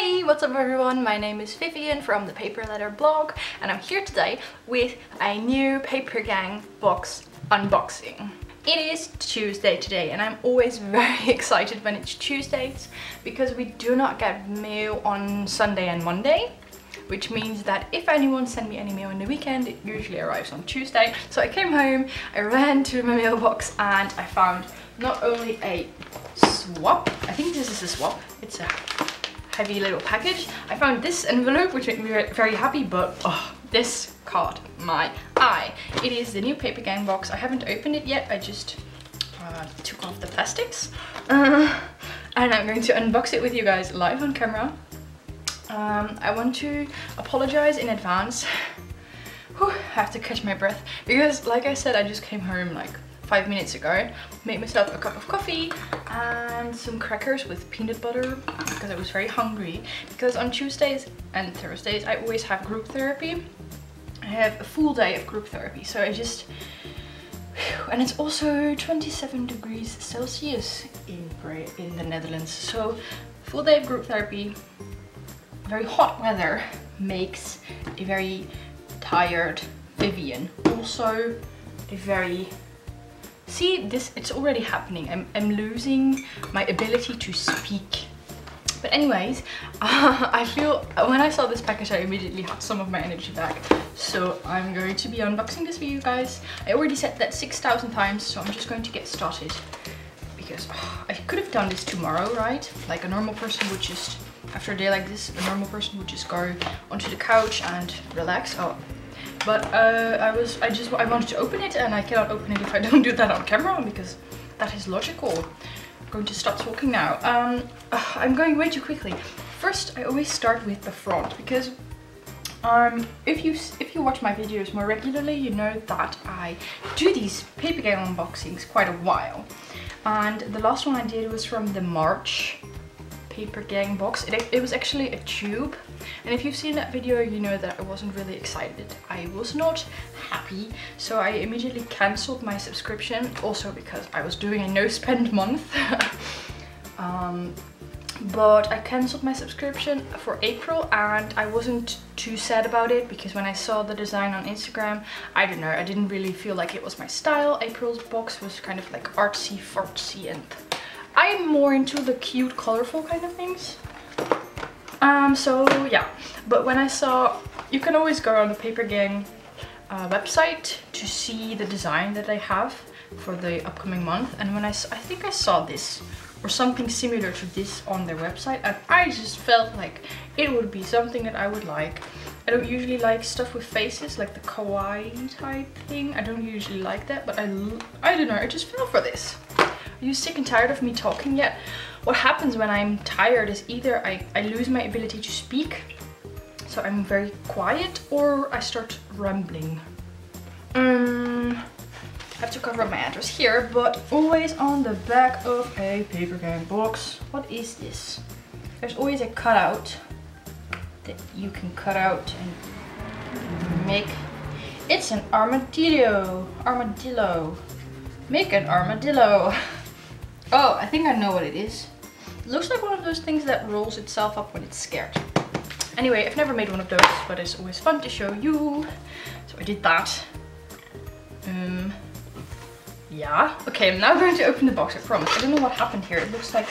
Hey, what's up everyone? My name is Vivian from the Paper Letter blog and I'm here today with a new Papergang box unboxing. It is Tuesday today and I'm always very excited when it's Tuesdays because we do not get mail on Sunday and Monday, which means that if anyone sends me any mail in the weekend, it usually arrives on Tuesday. So I came home, I ran to my mailbox and I found not only a swap, I think this is a swap, it's a heavy little package. I found this envelope which made me very happy, but oh, this caught my eye. It is the new Papergang box. I haven't opened it yet, I just took off the plastics and I'm going to unbox it with you guys live on camera. I want to apologize in advance. Whew, I have to catch my breath because like I said, I just came home like 5 minutes ago, made myself a cup of coffee and some crackers with peanut butter because I was very hungry, because on Tuesdays and Thursdays I always have group therapy. I have a full day of group therapy, so I just, and it's also 27 degrees Celsius in the Netherlands, so full day of group therapy, very hot weather makes a very tired Vivian, also a very, see this, it's already happening. I'm losing my ability to speak. But anyways, I feel when I saw this package I immediately had some of my energy back. So I'm going to be unboxing this for you guys. I already said that 6,000 times, so I'm just going to get started. Because I could have done this tomorrow, right? Like a normal person would just, after a day like this, a normal person would just go onto the couch and relax. Oh. But I wanted to open it and I cannot open it if I don't do that on camera because that is logical. I'm going to start talking now. I'm going way too quickly. First, I always start with the front because if you watch my videos more regularly, you know that I do these Papergang unboxings quite a while. And the last one I did was from the March Papergang box. It was actually a tube, and if you've seen that video you know that I wasn't really excited. I was not happy, so I immediately cancelled my subscription, also because I was doing a no spend month. But I cancelled my subscription for April and I wasn't too sad about it because when I saw the design on Instagram, I don't know, I didn't really feel like it was my style. April's box was kind of like artsy fartsy and I'm more into the cute, colorful kind of things. So yeah, but when I saw, you can always go on the Papergang website to see the design that they have for the upcoming month. And when I think I saw this or something similar to this on their website, and I just felt like it would be something that I would like. I don't usually like stuff with faces, like the kawaii type thing. I don't usually like that, but I don't know, I just fell for this. Are you sick and tired of me talking yet? What happens when I'm tired is either I lose my ability to speak, so I'm very quiet, or I start rambling. I have to cover up my address here, but always on the back of a Papergang box. What is this? There's always a cutout that you can cut out and make. It's an armadillo. Armadillo. Make an armadillo. Oh, I think I know what it is. It looks like one of those things that rolls itself up when it's scared. Anyway, I've never made one of those, but it's always fun to show you. So I did that. Yeah. Okay, I'm now going to open the box, I promise. I don't know what happened here. It looks like...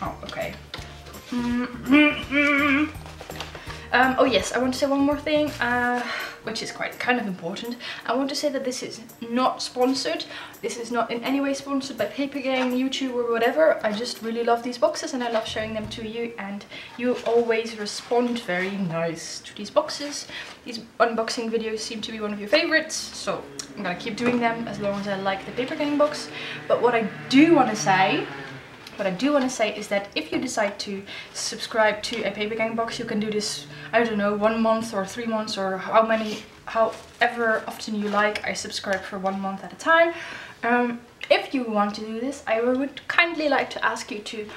Oh, okay. Oh yes, I want to say one more thing, which is kind of important. I want to say that this is not sponsored. This is not in any way sponsored by Papergang, YouTube or whatever. I just really love these boxes and I love showing them to you, and you always respond very nice to these boxes. These unboxing videos seem to be one of your favorites, so I'm gonna keep doing them as long as I like the Papergang box. But what I do want to say is that if you decide to subscribe to a Papergang box, you can do this, I don't know, 1 month or 3 months or however often you like. I subscribe for 1 month at a time. If you want to do this, I would kindly like to ask you to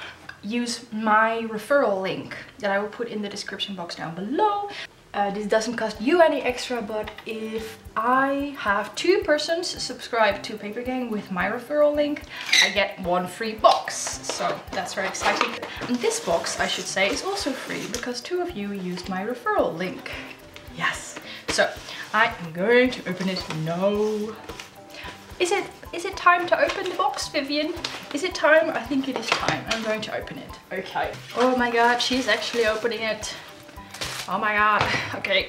use my referral link that I will put in the description box down below. This doesn't cost you any extra, but if I have 2 persons subscribed to Papergang with my referral link, I get 1 free box. So that's very exciting. And this box, I should say, is also free because 2 of you used my referral link. Yes. So I am going to open it now. Is it time to open the box, Vivian? Is it time? I think it is time. I'm going to open it. Okay. Oh my god, she's actually opening it. Oh my god. Okay.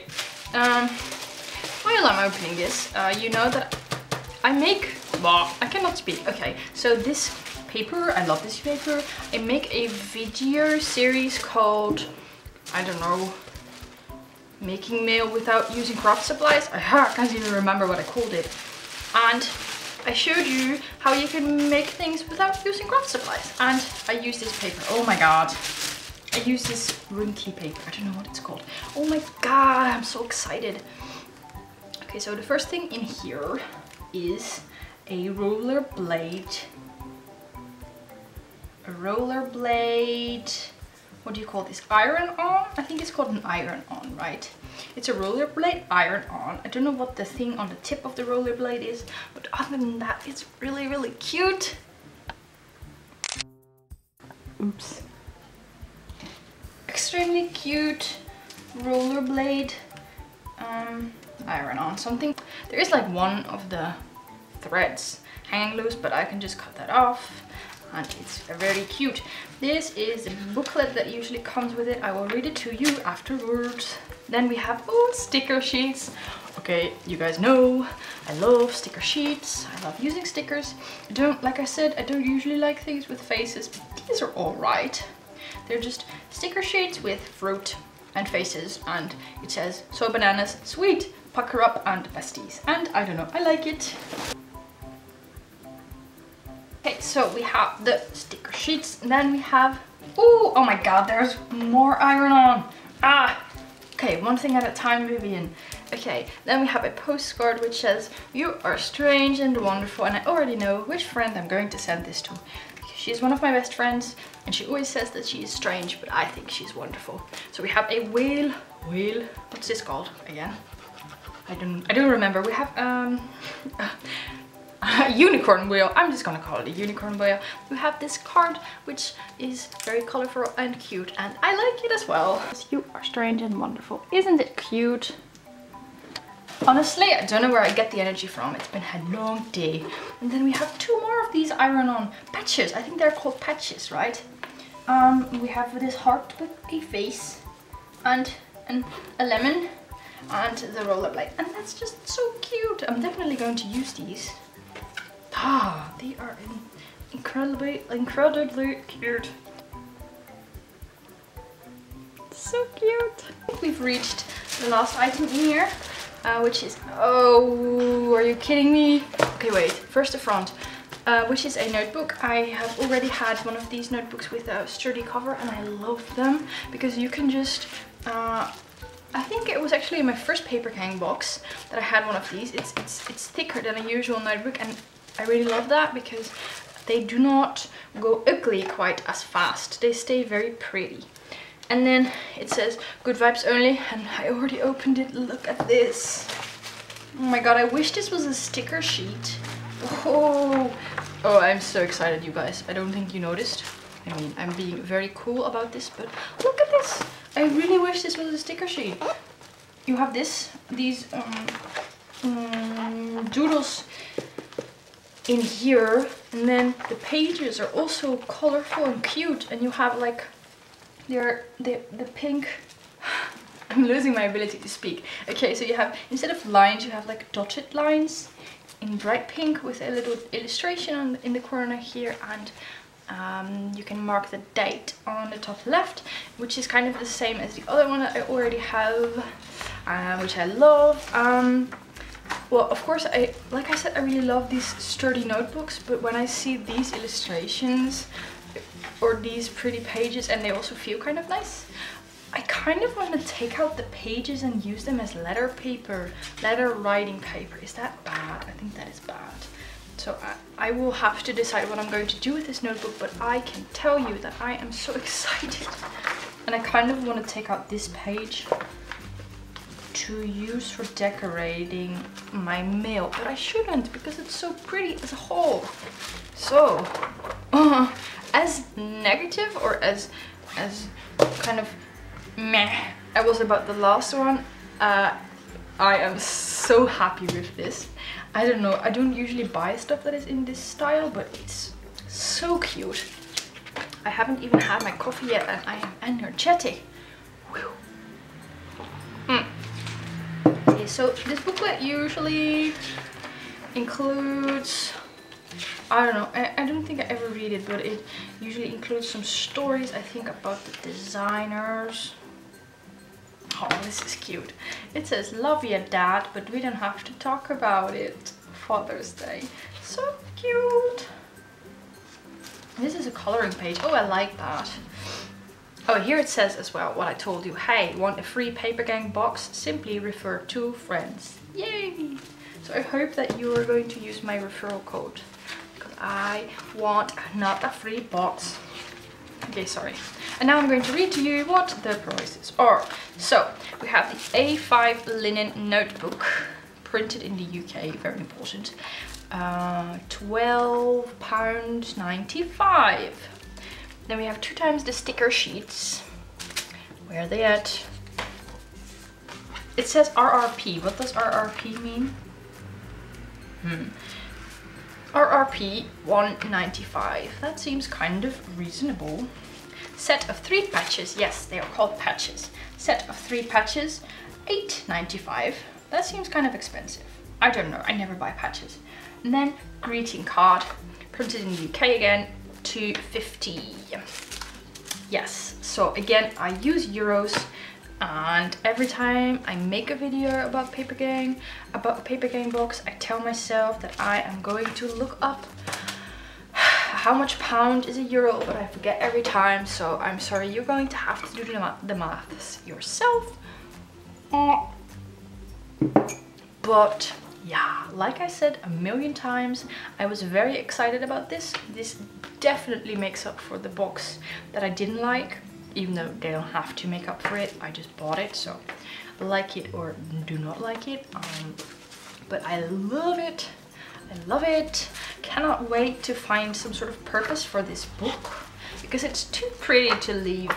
While I'm opening this, you know that I make... Well, I cannot speak. Okay, so this paper, I love this paper. I make a video series called, I don't know, making mail without using craft supplies. I can't even remember what I called it. And I showed you how you can make things without using craft supplies. And I use this paper. Oh my god. I use this wrinkly paper. I don't know what it's called. Oh my god, I'm so excited. Okay, so the first thing in here is a roller blade. A roller blade. What do you call this? Iron on? I think it's called an iron on, right? It's a rollerblade iron on. I don't know what the thing on the tip of the rollerblade is, but other than that, it's really, really cute. Oops. Extremely cute rollerblade iron on something. There is like one of the threads hanging loose, but I can just cut that off. And it's very cute. This is the booklet that usually comes with it. I will read it to you afterwards. Then we have sticker sheets. Okay, you guys know I love sticker sheets. I love using stickers. Like I said, I don't usually like things with faces, but these are all right. They're just sticker sheets with fruit and faces, and it says, "So bananas, sweet, pucker up and besties." And I don't know, I like it. Okay, so we have the sticker sheets, and then we have, oh my god, there's more iron on. Okay, one thing at a time, Vivian. Okay, then we have a postcard which says, "You are strange and wonderful," and I already know which friend I'm going to send this to. She's one of my best friends, and she always says that she is strange, but I think she's wonderful. So we have a whale, what's this called again? I don't remember. We have a unicorn whale. I'm just gonna call it a unicorn whale. We have this card which is very colorful and cute, and I like it as well. You are strange and wonderful. Isn't it cute? Honestly, I don't know where I get the energy from. It's been a long day. And then we have 2 more of these iron-on patches. I think they're called patches, right? We have this heart with a face and a lemon and the rollerblade. And that's just so cute. I'm definitely going to use these. They are incredibly cute. So cute. I think we've reached the last item in here, which is, oh, are you kidding me? Okay, wait, first the front, which is a notebook. I have already had one of these notebooks with a sturdy cover, and I love them because you can just, I think it was actually in my first Papergang box that I had one of these. It's thicker than a usual notebook, and I really love that because they do not go ugly quite as fast. They stay very pretty. And then it says "good vibes only," and I already opened it. Look at this. Oh my god, I wish this was a sticker sheet. Oh, I'm so excited, you guys. I don't think you noticed. I mean, I'm being very cool about this, but look at this. I really wish this was a sticker sheet. You have these doodles in here, and then the pages are also colorful and cute, and you have like the pink. I'm losing my ability to speak. Okay, so you have, instead of lines, you have like dotted lines in bright pink with a little illustration in the corner here, and you can mark the date on the top left, which is kind of the same as the other one that I already have, which I love. Well, of course, like I said, I really love these sturdy notebooks, but when I see these illustrations or these pretty pages, and they also feel kind of nice, I kind of want to take out the pages and use them as letter paper, letter writing paper. Is that bad? I think that is bad. So I will have to decide what I'm going to do with this notebook, but I can tell you that I am so excited. And I kind of want to take out this page to use for decorating my mail, but I shouldn't because it's so pretty as a whole. So, as negative or as kind of meh I was about the last one, I am so happy with this. I don't know, I don't usually buy stuff that is in this style, but it's so cute. I haven't even had my coffee yet and I am energetic. Okay, so this booklet usually includes, I don't know, I don't think I ever read it, but it usually includes some stories, I think, about the designers. Oh, this is cute. It says, love ya dad, but we don't have to talk about it. Father's Day. So cute. This is a coloring page. Oh, I like that. Oh, here it says as well what I told you. Hey, want a free Papergang box? Simply refer to friends. Yay! So I hope that you are going to use my referral code, because I want not a free box. Okay, sorry. And now I'm going to read to you what the prices are. So we have the A5 linen notebook, printed in the UK, very important. £12.95. Then we have 2 times the sticker sheets. Where are they at? It says RRP. What does RRP mean? RRP £1.95. That seems kind of reasonable. Set of 3 patches. Yes, they are called patches. Set of 3 patches, £8.95. That seems kind of expensive. I don't know, I never buy patches. And then greeting card, printed in the UK again, £2.50. Yes, so again, I use euros, and every time I make a video about Papergang, about a Papergang box, I tell myself that I am going to look up how much pound is a euro, but I forget every time, so I'm sorry, you're going to have to do the maths yourself. But yeah, like I said a million times, I was very excited about this. This definitely makes up for the box that I didn't like, even though they don't have to make up for it. I just bought it, so like it or do not like it. But I love it. I love it. Cannot wait to find some sort of purpose for this book, because it's too pretty to leave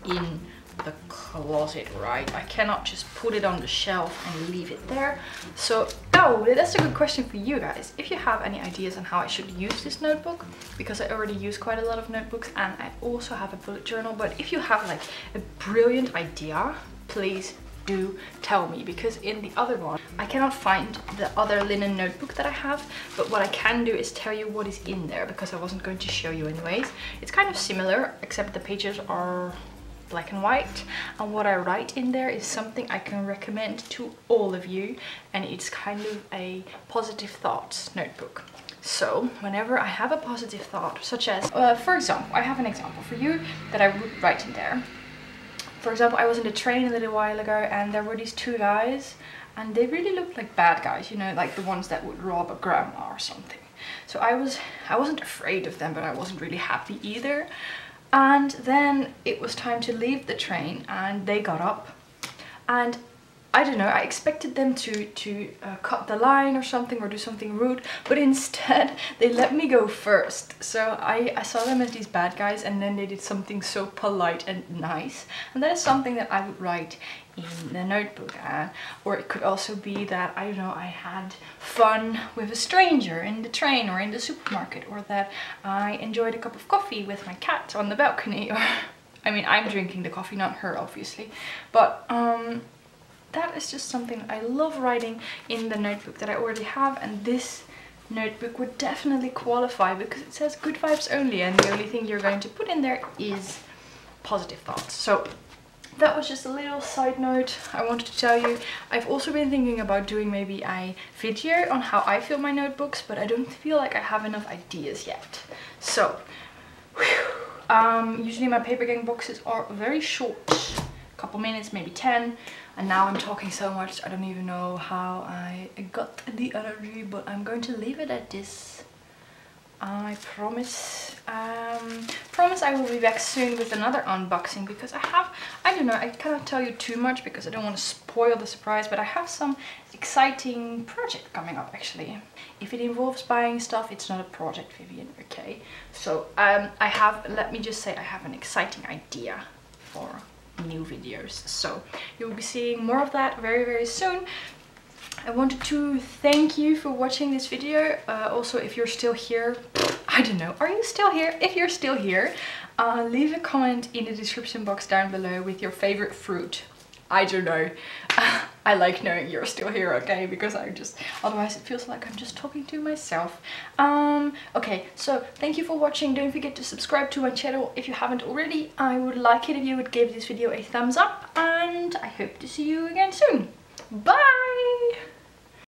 in the closet, right? I cannot just put it on the shelf and leave it there. So, oh, that's a good question for you guys. If you have any ideas on how I should use this notebook, because I already use quite a lot of notebooks and I also have a bullet journal, but if you have like a brilliant idea, please do tell me, because in the other one I cannot find the other linen notebook that I have, but what I can do is tell you what is in there, because I wasn't going to show you anyways. It's kind of similar, except the pages are black and white, and what I write in there is something I can recommend to all of you, and it's kind of a positive thoughts notebook. So whenever I have a positive thought, such as for example, I have an example for you that I would write in there. For example, I was in the train a little while ago and there were these 2 guys and they really looked like bad guys, you know, like the ones that would rob a grandma or something. So I wasn't afraid of them, but I wasn't really happy either. And then it was time to leave the train and they got up, and I don't know, I expected them to cut the line or something, or do something rude, but instead they let me go first. So I saw them as these bad guys, and then they did something so polite and nice, and that is something that I would write in the notebook. Or it could also be that, I don't know, I had fun with a stranger in the train or in the supermarket, or that I enjoyed a cup of coffee with my cat on the balcony, or I mean, I'm drinking the coffee, not her obviously, but that is just something I love writing in the notebook that I already have, and this notebook would definitely qualify because it says good vibes only, and the only thing you're going to put in there is positive thoughts. So that was just a little side note I wanted to tell you. I've also been thinking about doing maybe a video on how I fill my notebooks, but I don't feel like I have enough ideas yet. So, usually my Papergang boxes are very short, couple minutes, maybe 10, and now I'm talking so much I don't even know how I got the energy, but I'm going to leave it at this. I promise I will be back soon with another unboxing, because I don't know, I cannot tell you too much because I don't want to spoil the surprise, but I have some exciting project coming up actually. If it involves buying stuff, it's not a project, Vivian, okay? So let me just say I have an exciting idea for new videos, so you will be seeing more of that very, very soon. I wanted to thank you for watching this video. Also, if you're still here, I don't know, are you still here? If you're still here, leave a comment in the description box down below with your favorite fruit. I don't know. I like knowing you're still here, okay? Because otherwise it feels like I'm just talking to myself. Okay, so thank you for watching. Don't forget to subscribe to my channel if you haven't already. I would like it if you would give this video a thumbs up, and I hope to see you again soon. Bye!